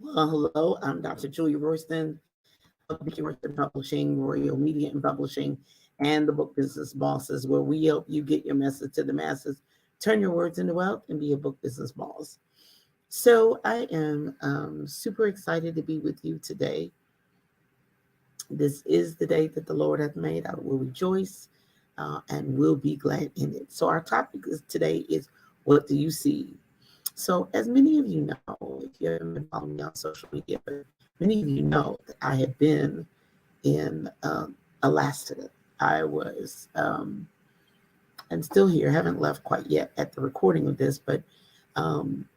Well, hello, I'm Dr. Julia Royston of Beacon Royston Publishing, Royal Media and Publishing, and the Book Business Bosses, where we help you get your message to the masses, turn your words into wealth, and be a book business boss. So I am super excited to be with you today. This is the day that the Lord hath made. I will rejoice and will be glad in it. So our topic today is, what do you see? So, as many of you know, if you haven't been following me on social media, but many of you know that I have been in Alaska. I was, and still here, haven't left quite yet at the recording of this, but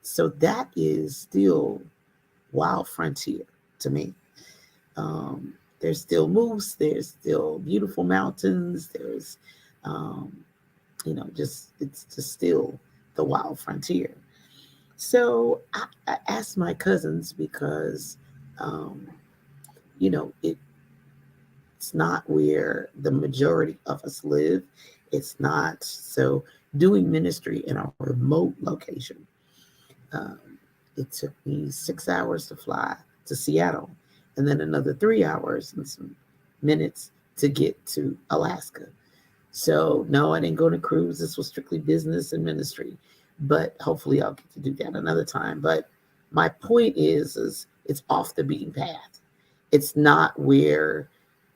so that is still wild frontier to me. There's still moose, there's still beautiful mountains, there's, um, just it's just still the wild frontier. So I asked my cousins because, um, it's not where the majority of us live. It's not. So doing ministry in a remote location, um, it took me 6 hours to fly to Seattle, and then another 3 hours and some minutes to get to Alaska. So no, I didn't go on a cruise. This was strictly business and ministry. But hopefully I'll get to do that another time. But my point is it's off the beaten path. It's not where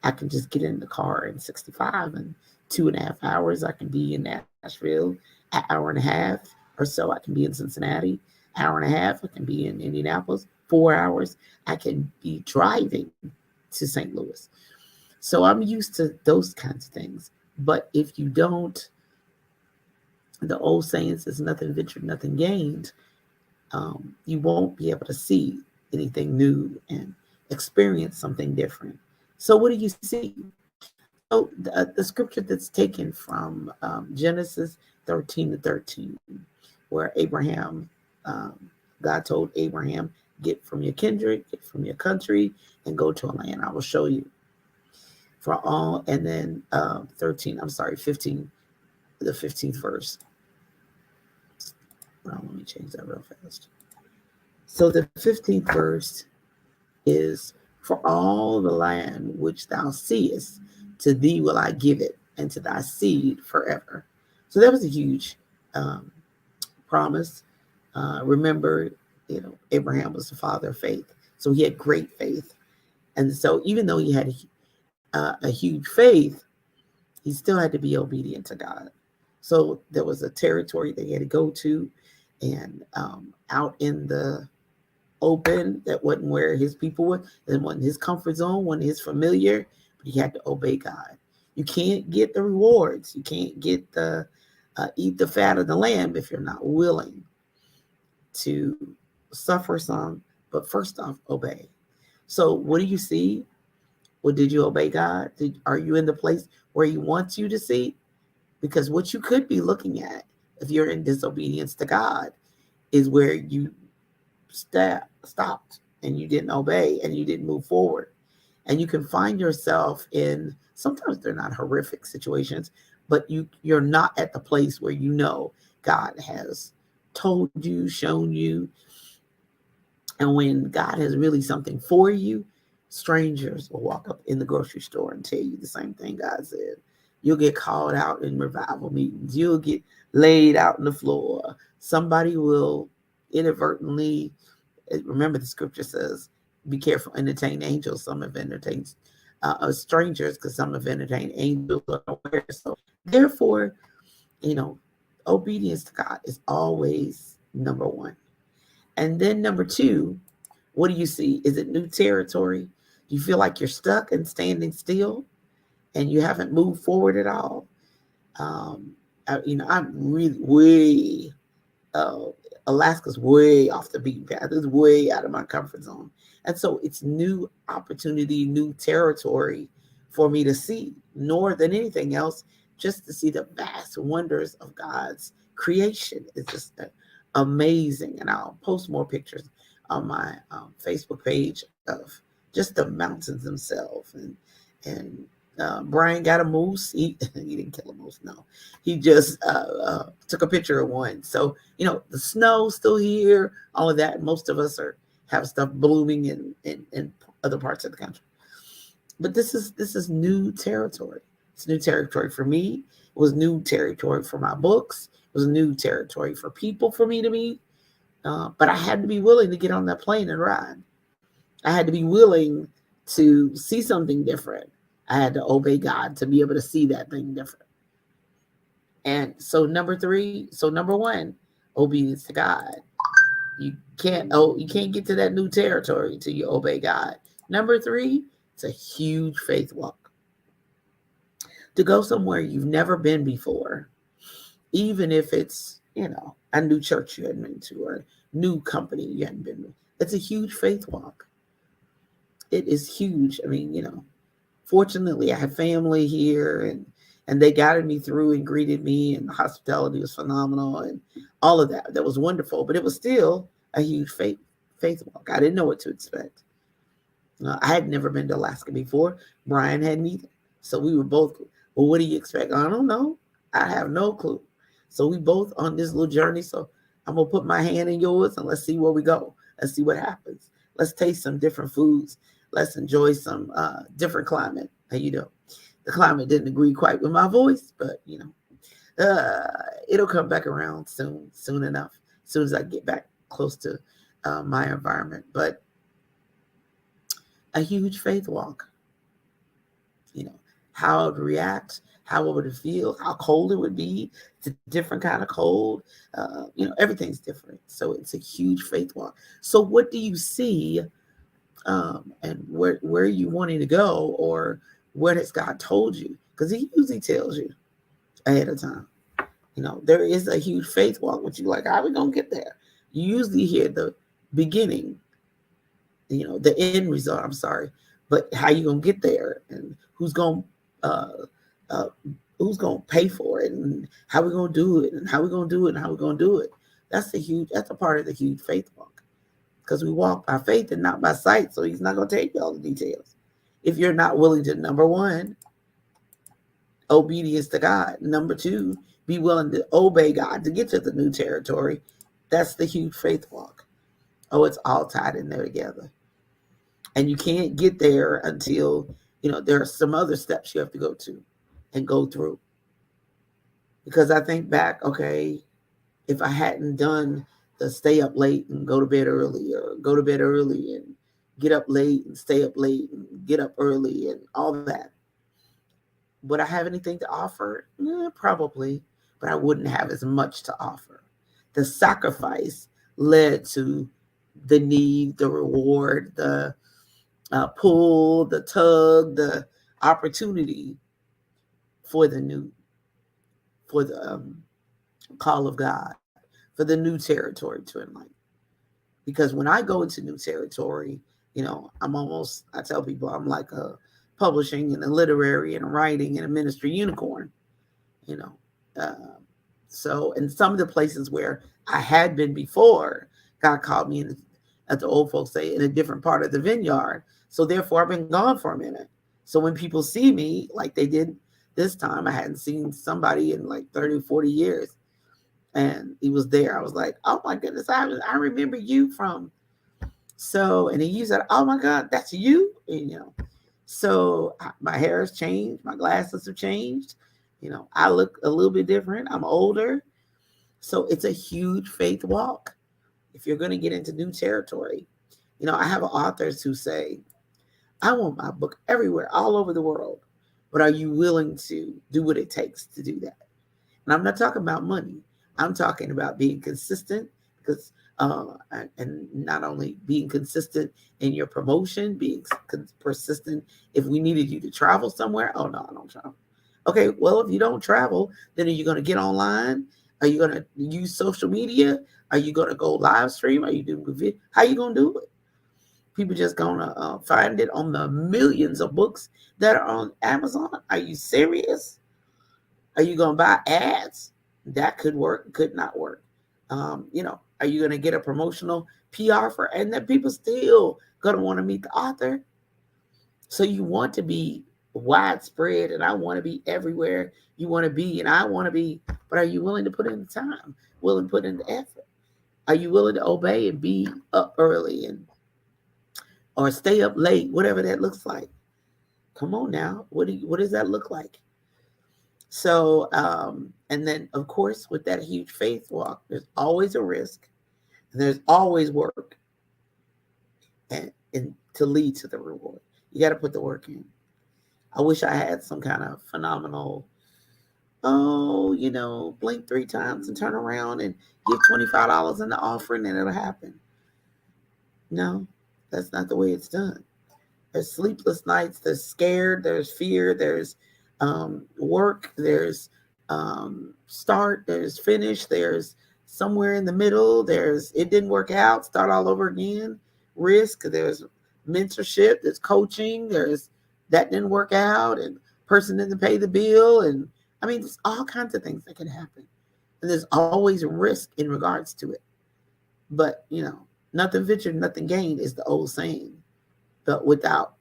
I can just get in the car in 65 and 2.5 hours. I can be in Nashville an hour and a half or so. I can be in Cincinnati, hour and a half. I can be in Indianapolis, 4 hours. I can be driving to St. Louis. So I'm used to those kinds of things. But if you don't, the old saying is nothing ventured, nothing gained. You won't be able to see anything new and experience something different. So, what do you see? So, the scripture that's taken from Genesis 13 to 13, where Abraham, God told Abraham, get from your kindred, get from your country, and go to a land I will show you. For all, and then 13, I'm sorry, 15, the 15th verse. Well, let me change that real fast. So the 15th verse is, for all the land which thou seest, to thee will I give it, and to thy seed forever. So that was a huge um, promise. Remember, Abraham was the father of faith. So he had great faith. And so even though he had a huge faith, he still had to be obedient to God. So there was a territory that he had to go to, and out in the open, that wasn't where his people were, that wasn't his comfort zone, wasn't his familiar, but he had to obey God. You can't get the rewards. You can't get the eat the fat of the lamb if you're not willing to suffer some, but first off, obey. So what do you see? Well, did you obey God? Are you in the place where he wants you to see? Because what you could be looking at if you're in disobedience to God is where you stopped and you didn't obey and you didn't move forward. And you can find yourself in, sometimes they're not horrific situations, but you're not at the place where God has told you, shown you. And when God has really something for you, strangers will walk up in the grocery store and tell you the same thing God said. You'll get called out in revival meetings. You'll get laid out on the floor. Somebody will inadvertently, remember the scripture says, be careful, entertain angels. Some have entertained strangers, because some have entertained angels unaware. So therefore, you know, obedience to God is always number one. And then number two, what do you see? Is it new territory? Do you feel like you're stuck and standing still and you haven't moved forward at all? I'm really way, uh, Alaska's way off the beaten path. It's way out of my comfort zone. And so it's new opportunity, new territory for me to see, more than anything else, just to see the vast wonders of God's creation. It's just amazing. And I'll post more pictures on my Facebook page of just the mountains themselves. And Brian got a moose. He didn't kill a moose. No, he just took a picture of one. So the snow's still here. All of that. Most of us are have stuff blooming in other parts of the country. But this is new territory. It's new territory for me. It was new territory for my books. It was new territory for people for me to meet. But I had to be willing to get on that plane and ride. I had to be willing to see something different. I had to obey God to be able to see that thing different. And so number one, obedience to God. You can't get to that new territory until you obey God. Number three, it's a huge faith walk. To go somewhere you've never been before, even if it's, a new church you hadn't been to or a new company you hadn't been to, it's a huge faith walk. It is huge. I mean, fortunately I have family here and they guided me through and greeted me, and the hospitality was phenomenal and all of that. That was wonderful, but it was still a huge faith walk. I didn't know what to expect. I had never been to Alaska before. Brian hadn't either. So we were both, well, what do you expect? I don't know. I have no clue. So we both on this little journey. So I'm going to put my hand in yours and let's see where we go. Let's see what happens. Let's taste some different foods. Let's enjoy some different climate. The climate didn't agree quite with my voice, but it'll come back around soon enough, as soon as I get back close to my environment. But a huge faith walk. How I would react, how I would feel, how cold it would be. It's a different kind of cold. Everything's different. So it's a huge faith walk. So what do you see, and where are you wanting to go, or what has God told you? Because he usually tells you ahead of time. There is a huge faith walk, which you like, how are we going to get there? You usually hear the beginning, the end result, I'm sorry, but how you going to get there and who's going to pay for it and how we going to do it and how we going to do it and how we going to do it. That's a part of the huge faith walk, because we walk by faith and not by sight. So he's not going to tell you all the details. If you're not willing to, number one, obedience to God. Number two, be willing to obey God to get to the new territory. That's the huge faith walk. Oh, it's all tied in there together. And you can't get there until, there are some other steps you have to go to and go through. Because I think back, okay, if I hadn't done the stay up late and go to bed early, or go to bed early and get up late and stay up late and get up early and all that, would I have anything to offer? Probably, but I wouldn't have as much to offer. The sacrifice led to the need, the reward, the pull, the tug, the opportunity for the call of God, for the new territory to enlighten. Because when I go into new territory, I tell people I'm like a publishing and a literary and a writing and a ministry unicorn, So in some of the places where I had been before, God called me in, as the old folks say, in a different part of the vineyard. So therefore I've been gone for a minute. So when people see me like they did this time, I hadn't seen somebody in like 30, 40 years. And he was there. I was like, oh my goodness, I remember you from. So, and he said, oh my God, that's you. And, so my hair has changed. My glasses have changed. I look a little bit different. I'm older. So it's a huge faith walk if you're going to get into new territory. I have authors who say, I want my book everywhere, all over the world. But are you willing to do what it takes to do that? And I'm not talking about money. I'm talking about being consistent, because and not only being consistent in your promotion, being persistent. If we needed you to travel somewhere, oh no, I don't travel. Okay, well, if you don't travel, then are you going to get online? Are you going to use social media? Are you going to go live stream? Are you doing video? How are you going to do it? People just going to find it on the millions of books that are on Amazon. Are you serious? Are you going to buy ads? That could work, could not work. Are you going to get a promotional PR for, and then people still going to want to meet the author? So you want to be widespread, and I want to be everywhere you want to be, and I want to be, but are you willing to put in the time, willing to put in the effort? Are you willing to obey and be up early and or stay up late, whatever that looks like. Come on now. What does that look like? So, and then of course, with that huge faith walk, there's always a risk and there's always work and to lead to the reward. You got to put the work in. I wish I had some kind of phenomenal, blink 3 times and turn around and give $25 in the offering and it'll happen. No, that's not the way it's done. There's sleepless nights, there's scared, there's fear, there's work, there's start, there's finish, there's somewhere in the middle, there's it didn't work out, start all over again, risk, there's mentorship, there's coaching, there's that didn't work out, and person didn't pay the bill, and I mean, there's all kinds of things that can happen, and there's always risk in regards to it. But nothing ventured, nothing gained is the old saying. But without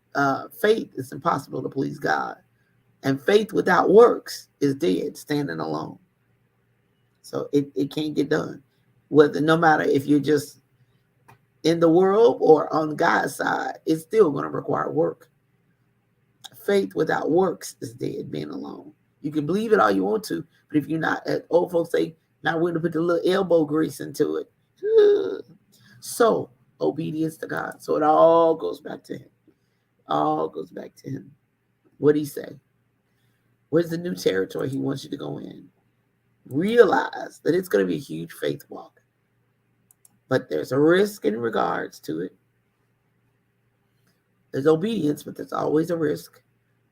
faith, it's impossible to please God. And faith without works is dead, standing alone. So it can't get done. No matter if you're just in the world or on God's side, it's still going to require work. Faith without works is dead, being alone. You can believe it all you want to, but if you're not, as old folks say, not willing to put the little elbow grease into it. So obedience to God. So it all goes back to him. All goes back to him. What did he say? Where's the new territory he wants you to go in? Realize that it's going to be a huge faith walk. But there's a risk in regards to it. There's obedience, but there's always a risk.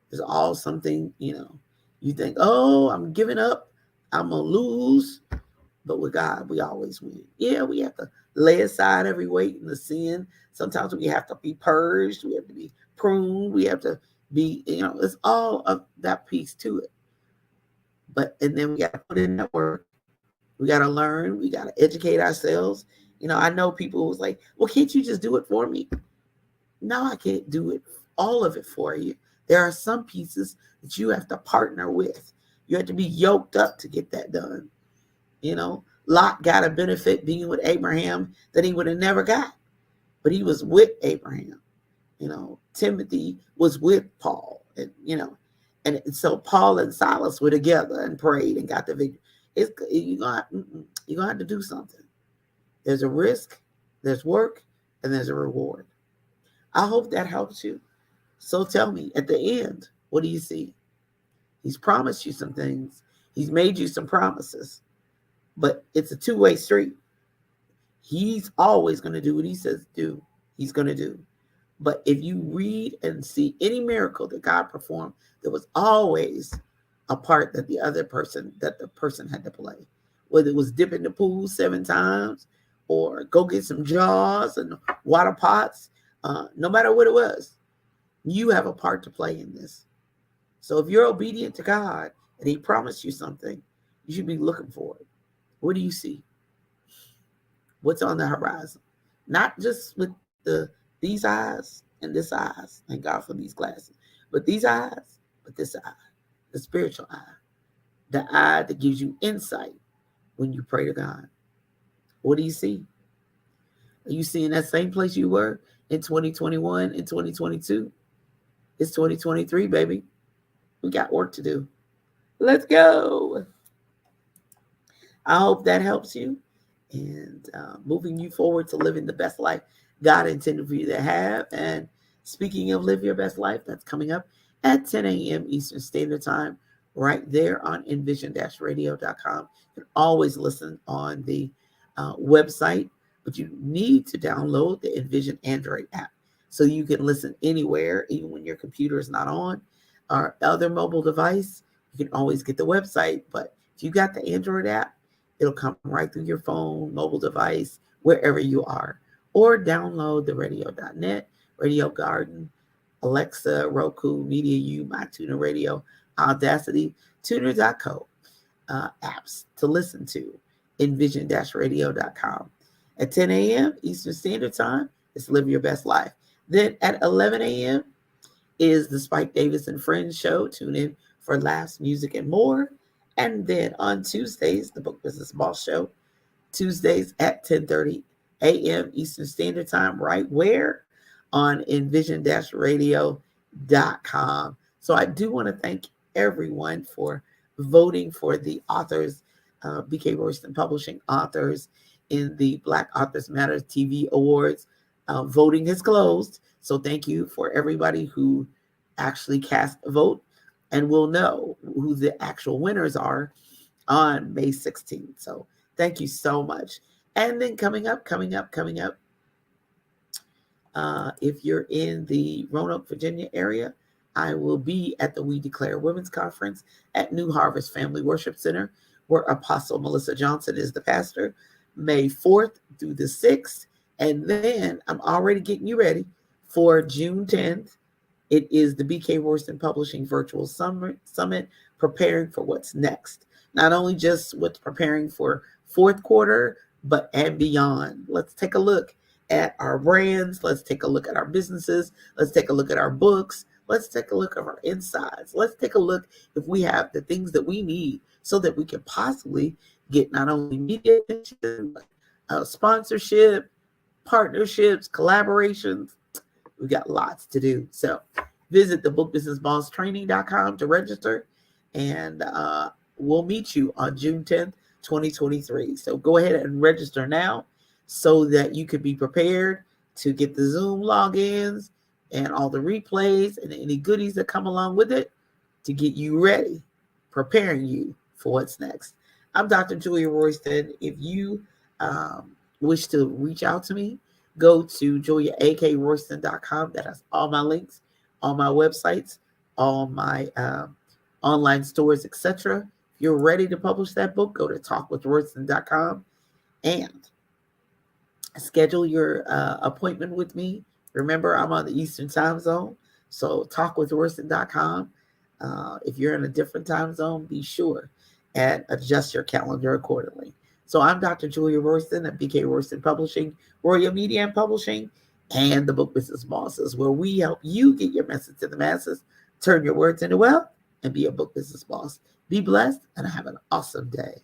There's all something, you think, oh, I'm giving up. I'm going to lose. But with God, we always win. Yeah, we have to lay aside every weight and the sin. Sometimes we have to be purged. We have to be pruned. We have to be, it's all of that piece to it. And then we got to put in that work. We got to learn. We got to educate ourselves. I know people was like, well, can't you just do it for me? No, I can't do it, all of it for you. There are some pieces that you have to partner with. You have to be yoked up to get that done. Lot got a benefit being with Abraham that he would have never got, but he was with Abraham. Timothy was with Paul, and so Paul and Silas were together and prayed and got the victory. You're gonna have to do something. There's a risk, there's work, and there's a reward. I hope that helps you. So tell me, at the end, what do you see? He's promised you some things. He's made you some promises. But it's a two-way street. He's always going to do what he says do. He's going to do. But if you read and see any miracle that God performed, there was always a part that the person had to play. Whether it was dip in the pool 7 times or go get some jars and water pots, no matter what it was, you have a part to play in this. So if you're obedient to God and he promised you something, you should be looking for it. What do you see? What's on the horizon? Not just with these eyes and this eyes. Thank God for these glasses. But these eyes, but this eye, the spiritual eye. The eye that gives you insight when you pray to God. What do you see? Are you seeing that same place you were in 2021 and 2022? It's 2023, baby. We got work to do. Let's go. I hope that helps you and moving you forward to living the best life God intended for you to have. And speaking of live your best life, that's coming up at 10 a.m. Eastern Standard Time, right there on envision-radio.com. You can always listen on the website, but you need to download the Envision Android app so you can listen anywhere, even when your computer is not on or other mobile device. You can always get the website, but if you got the Android app, it'll come right through your phone, mobile device, wherever you are. Or download the radio.net, Radio Garden, Alexa, Roku, MediaU, MyTuner Radio, Audacity, Tuner.co apps to listen to, envision-radio.com. At 10 a.m. Eastern Standard Time, it's Live Your Best Life. Then at 11 a.m. is the Spike Davis and Friends show. Tune in for laughs, music, and more. And then on Tuesdays, the Book Business Boss Show, Tuesdays at 10:30 a.m. Eastern Standard Time, right where? on envision-radio.com. So I do want to thank everyone for voting for the authors, BK Royston Publishing authors in the Black Authors Matters TV Awards. Voting has closed. So thank you for everybody who actually cast a vote, and we'll know who the actual winners are on May 16th. So thank you so much. And then coming up, if you're in the Roanoke, Virginia area, I will be at the We Declare Women's Conference at New Harvest Family Worship Center, where Apostle Melissa Johnson is the pastor, May 4th through the 6th. And then I'm already getting you ready for June 10th. It is the BK Royston Publishing Virtual Summit, preparing for what's next. Not only just what's preparing for fourth quarter, but and beyond. Let's take a look at our brands. Let's take a look at our businesses. Let's take a look at our books. Let's take a look at our insides. Let's take a look if we have the things that we need so that we can possibly get not only media attention, but sponsorship, partnerships, collaborations. We've got lots to do. So visit the bookbusinessbosstraining.com to register, and we'll meet you on June 10th, 2023. So go ahead and register now so that you could be prepared to get the Zoom logins and all the replays and any goodies that come along with it to get you ready, preparing you for what's next. I'm Dr. Julia Royston. If you wish to reach out to me, go to juliaakroyston.com. That has all my links, all my websites, all my online stores, etc. If you're ready to publish that book, go to talkwithroyston.com and schedule your appointment with me. Remember, I'm on the Eastern time zone, so talkwithroyston.com. If you're in a different time zone, be sure and adjust your calendar accordingly. So I'm Dr. Julia Royston at BK Royston Publishing, Royal Media and Publishing, and the Book Business Bosses, where we help you get your message to the masses, turn your words into wealth, and be a book business boss. Be blessed and have an awesome day.